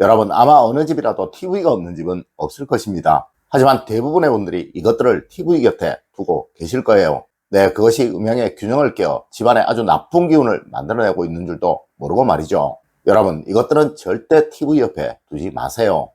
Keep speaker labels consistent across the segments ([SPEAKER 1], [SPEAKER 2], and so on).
[SPEAKER 1] 여러분, 아마 어느 집이라도 TV가 없는 집은 없을 것입니다. 하지만 대부분의 분들이 이것들을 TV 곁에 두고 계실 거예요. 네, 그것이 음양의 균형을 깨어 집안에 아주 나쁜 기운을 만들어내고 있는 줄도 모르고 말이죠. 여러분, 이것들은 절대 TV 옆에 두지 마세요.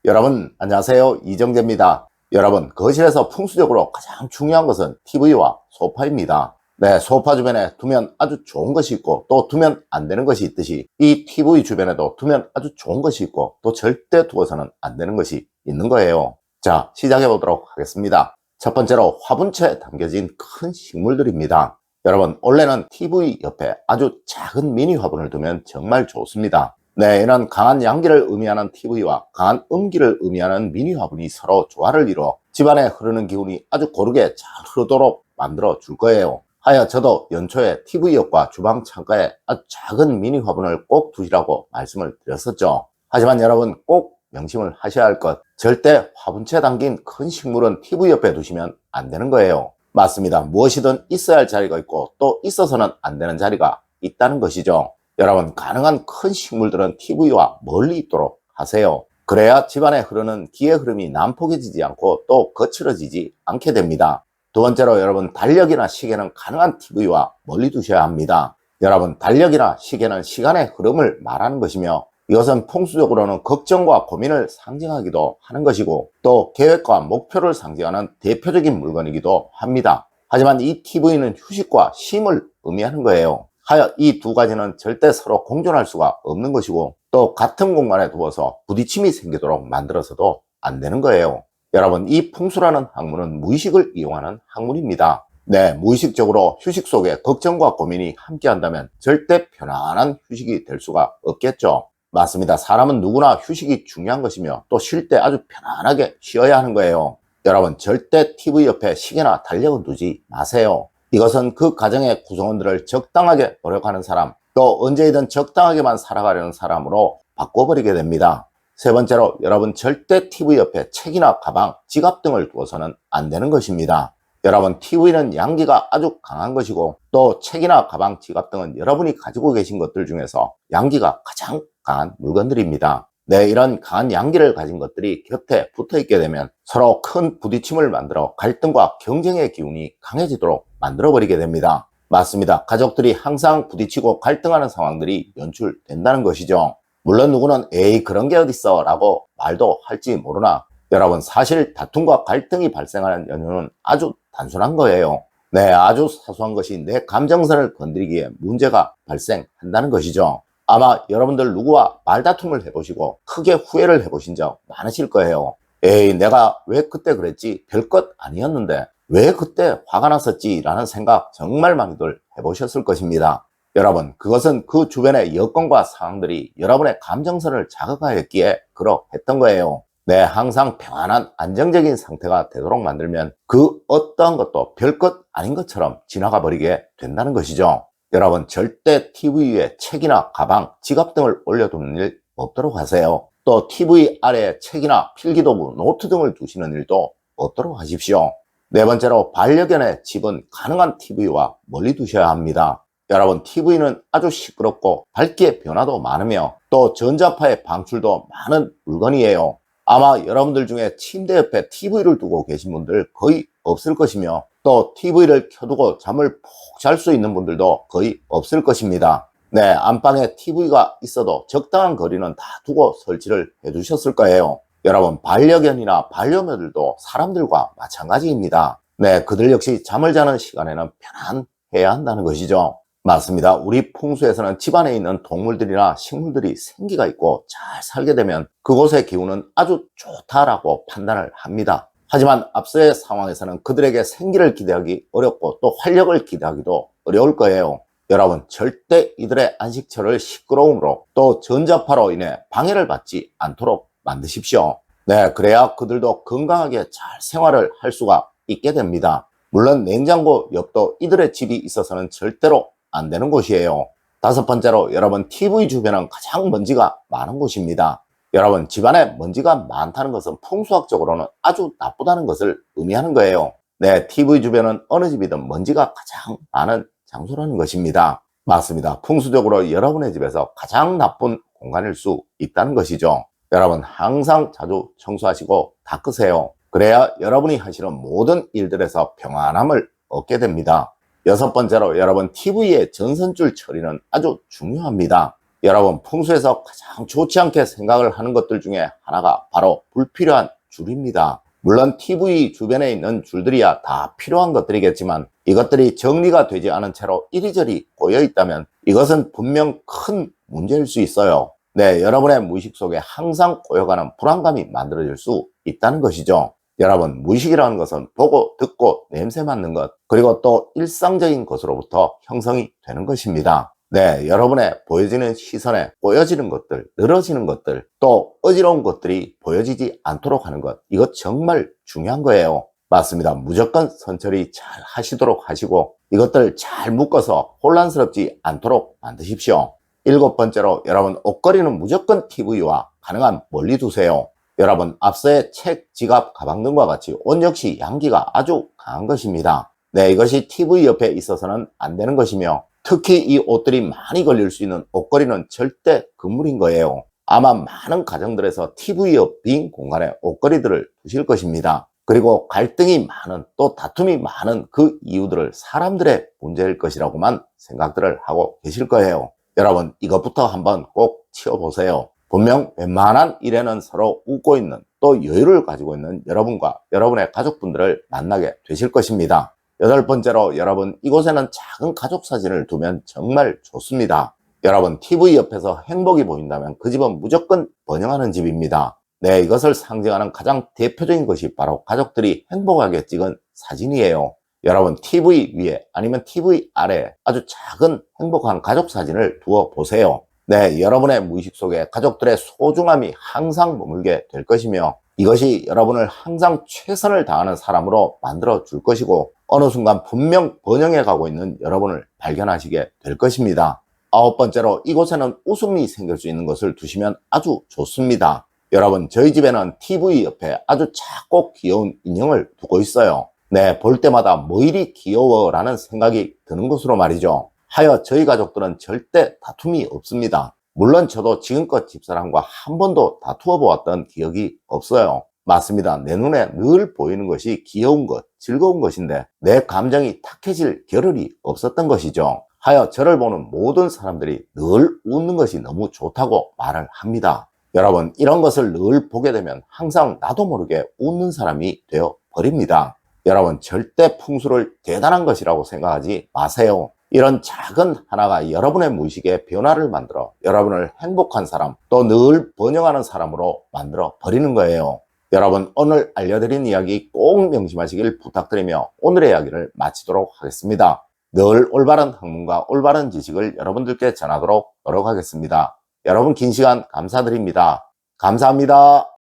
[SPEAKER 1] 여러분, 안녕하세요. 이정재입니다. 여러분, 거실에서 풍수적으로 가장 중요한 것은 TV와 소파입니다. 네, 소파 주변에 두면 아주 좋은 것이 있고 또 두면 안 되는 것이 있듯이 이 TV 주변에도 두면 아주 좋은 것이 있고 또 절대 두어서는 안 되는 것이 있는 거예요. 자, 시작해 보도록 하겠습니다. 첫 번째로 화분채에 담겨진 큰 식물들입니다. 여러분, 원래는 TV 옆에 아주 작은 미니 화분을 두면 정말 좋습니다. 네, 이런 강한 양기를 의미하는 TV와 강한 음기를 의미하는 미니 화분이 서로 조화를 이루어 집안에 흐르는 기운이 아주 고르게 잘 흐르도록 만들어 줄 거예요. 하여 저도 연초에 TV 옆과 주방 창가에 아주 작은 미니 화분을 꼭 두시라고 말씀을 드렸었죠. 하지만 여러분, 꼭 명심을 하셔야 할 것, 절대 화분채에 담긴 큰 식물은 TV 옆에 두시면 안 되는 거예요. 맞습니다. 무엇이든 있어야 할 자리가 있고 또 있어서는 안 되는 자리가 있다는 것이죠. 여러분, 가능한 큰 식물들은 TV와 멀리 있도록 하세요. 그래야 집안에 흐르는 기의 흐름이 난폭해지지 않고 또 거칠어지지 않게 됩니다. 두 번째로 여러분, 달력이나 시계는 가능한 TV와 멀리 두셔야 합니다. 여러분, 달력이나 시계는 시간의 흐름을 말하는 것이며 이것은 풍수적으로는 걱정과 고민을 상징하기도 하는 것이고 또 계획과 목표를 상징하는 대표적인 물건이기도 합니다. 하지만 이 TV는 휴식과 쉼을 의미하는 거예요. 하여 이 두 가지는 절대 서로 공존할 수가 없는 것이고 또 같은 공간에 두어서 부딪힘이 생기도록 만들어서도 안 되는 거예요. 여러분, 이 풍수라는 학문은 무의식을 이용하는 학문입니다. 네, 무의식적으로 휴식 속에 걱정과 고민이 함께 한다면 절대 편안한 휴식이 될 수가 없겠죠. 맞습니다. 사람은 누구나 휴식이 중요한 것이며 또 쉴 때 아주 편안하게 쉬어야 하는 거예요. 여러분, 절대 TV 옆에 시계나 달력은 두지 마세요. 이것은 그 가정의 구성원들을 적당하게 노력하는 사람, 또 언제이든 적당하게만 살아가려는 사람으로 바꿔버리게 됩니다. 세 번째로 여러분, 절대 TV 옆에 책이나 가방, 지갑 등을 두어서는 안 되는 것입니다. 여러분, TV는 양기가 아주 강한 것이고 또 책이나 가방, 지갑 등은 여러분이 가지고 계신 것들 중에서 양기가 가장 강한 물건들입니다. 네, 이런 강한 양기를 가진 것들이 곁에 붙어 있게 되면 서로 큰 부딪힘을 만들어 갈등과 경쟁의 기운이 강해지도록 만들어버리게 됩니다. 맞습니다. 가족들이 항상 부딪히고 갈등하는 상황들이 연출된다는 것이죠. 물론 누구는 에이 그런 게 어딨어 라고 말도 할지 모르나 여러분, 사실 다툼과 갈등이 발생하는 연유는 아주 단순한 거예요. 네, 아주 사소한 것이 내 감정선을 건드리기에 문제가 발생한다는 것이죠. 아마 여러분들 누구와 말다툼을 해보시고 크게 후회를 해보신 적 많으실 거예요. 에이, 내가 왜 그때 그랬지? 별것 아니었는데 왜 그때 화가 났었지? 라는 생각 정말 많이들 해보셨을 것입니다. 여러분, 그것은 그 주변의 여건과 상황들이 여러분의 감정선을 자극하였기에 그러했던 거예요. 네, 항상 평안한 안정적인 상태가 되도록 만들면 그 어떠한 것도 별것 아닌 것처럼 지나가 버리게 된다는 것이죠. 여러분, 절대 TV 위에 책이나 가방, 지갑 등을 올려두는 일 없도록 하세요. 또 TV 아래에 책이나 필기도구, 노트 등을 두시는 일도 없도록 하십시오. 네 번째로, 반려견의 집은 가능한 TV와 멀리 두셔야 합니다. 여러분, TV는 아주 시끄럽고 밝기의 변화도 많으며 또 전자파의 방출도 많은 물건이에요. 아마 여러분들 중에 침대 옆에 TV를 두고 계신 분들 거의 없을 것이며 또 TV를 켜두고 잠을 푹 잘 수 있는 분들도 거의 없을 것입니다. 네, 안방에 TV가 있어도 적당한 거리는 다 두고 설치를 해두셨을 거예요. 여러분, 반려견이나 반려묘들도 사람들과 마찬가지입니다. 네, 그들 역시 잠을 자는 시간에는 편안해야 한다는 것이죠. 맞습니다. 우리 풍수에서는 집안에 있는 동물들이나 식물들이 생기가 있고 잘 살게 되면 그곳의 기운은 아주 좋다라고 판단을 합니다. 하지만 앞서의 상황에서는 그들에게 생기를 기대하기 어렵고 또 활력을 기대하기도 어려울 거예요. 여러분, 절대 이들의 안식처를 시끄러움으로 또 전자파로 인해 방해를 받지 않도록 만드십시오. 네, 그래야 그들도 건강하게 잘 생활을 할 수가 있게 됩니다. 물론 냉장고 옆도 이들의 집이 있어서는 절대로 안 되는 곳이에요. 다섯 번째로 여러분, TV 주변은 가장 먼지가 많은 곳입니다. 여러분, 집안에 먼지가 많다는 것은 풍수학적으로는 아주 나쁘다는 것을 의미하는 거예요. 네, TV 주변은 어느 집이든 먼지가 가장 많은 장소라는 것입니다. 맞습니다. 풍수적으로 여러분의 집에서 가장 나쁜 공간일 수 있다는 것이죠. 여러분 항상 자주 청소하시고 닦으세요. 그래야 여러분이 하시는 모든 일들에서 평안함을 얻게 됩니다. 여섯 번째로 여러분 TV의 전선줄 처리는 아주 중요합니다. 여러분 풍수에서 가장 좋지 않게 생각을 하는 것들 중에 하나가 바로 불필요한 줄입니다. 물론 TV 주변에 있는 줄들이야 다 필요한 것들이겠지만 이것들이 정리가 되지 않은 채로 이리저리 꼬여 있다면 이것은 분명 큰 문제일 수 있어요. 네, 여러분의 무의식 속에 항상 꼬여가는 불안감이 만들어질 수 있다는 것이죠. 여러분, 무의식이라는 것은 보고 듣고 냄새 맡는 것, 그리고 또 일상적인 것으로부터 형성이 되는 것입니다. 네, 여러분의 보여지는 시선에 꼬여지는 것들, 늘어지는 것들, 또 어지러운 것들이 보여지지 않도록 하는 것, 이것 정말 중요한 거예요. 맞습니다. 무조건 선처리 잘 하시도록 하시고 이것들 잘 묶어서 혼란스럽지 않도록 만드십시오. 일곱 번째로 여러분 옷걸이는 무조건 TV와 가능한 멀리 두세요. 여러분 앞서의 책, 지갑, 가방 등과 같이 옷 역시 양기가 아주 강한 것입니다. 네, 이것이 TV 옆에 있어서는 안 되는 것이며 특히 이 옷들이 많이 걸릴 수 있는 옷걸이는 절대 금물인 거예요. 아마 많은 가정들에서 TV 옆 빈 공간에 옷걸이들을 두실 것입니다. 그리고 갈등이 많은 또 다툼이 많은 그 이유들을 사람들의 문제일 것이라고만 생각들을 하고 계실 거예요. 여러분 이것부터 한번 꼭 치워보세요. 분명 웬만한 일에는 서로 웃고 있는 또 여유를 가지고 있는 여러분과 여러분의 가족분들을 만나게 되실 것입니다. 여덟 번째로 여러분 이곳에는 작은 가족 사진을 두면 정말 좋습니다. 여러분 TV 옆에서 행복이 보인다면 그 집은 무조건 번영하는 집입니다. 네, 이것을 상징하는 가장 대표적인 것이 바로 가족들이 행복하게 찍은 사진이에요. 여러분 TV 위에 아니면 TV 아래에 아주 작은 행복한 가족 사진을 두어 보세요. 네, 여러분의 무의식 속에 가족들의 소중함이 항상 머물게 될 것이며 이것이 여러분을 항상 최선을 다하는 사람으로 만들어 줄 것이고 어느 순간 분명 번영해 가고 있는 여러분을 발견하시게 될 것입니다. 아홉 번째로 이곳에는 웃음이 생길 수 있는 것을 두시면 아주 좋습니다. 여러분 저희 집에는 TV 옆에 아주 작고 귀여운 인형을 두고 있어요. 네, 볼 때마다 뭐 이리 귀여워 라는 생각이 드는 것으로 말이죠. 하여 저희 가족들은 절대 다툼이 없습니다. 물론 저도 지금껏 집사람과 한 번도 다투어 보았던 기억이 없어요. 맞습니다. 내 눈에 늘 보이는 것이 귀여운 것, 즐거운 것인데 내 감정이 탁해질 겨를이 없었던 것이죠. 하여 저를 보는 모든 사람들이 늘 웃는 것이 너무 좋다고 말을 합니다. 여러분 이런 것을 늘 보게 되면 항상 나도 모르게 웃는 사람이 되어 버립니다. 여러분 절대 풍수를 대단한 것이라고 생각하지 마세요. 이런 작은 하나가 여러분의 무의식에 변화를 만들어 여러분을 행복한 사람 또 늘 번영하는 사람으로 만들어 버리는 거예요. 여러분 오늘 알려드린 이야기 꼭 명심하시길 부탁드리며 오늘의 이야기를 마치도록 하겠습니다. 늘 올바른 학문과 올바른 지식을 여러분들께 전하도록 노력하겠습니다. 여러분 긴 시간 감사드립니다. 감사합니다.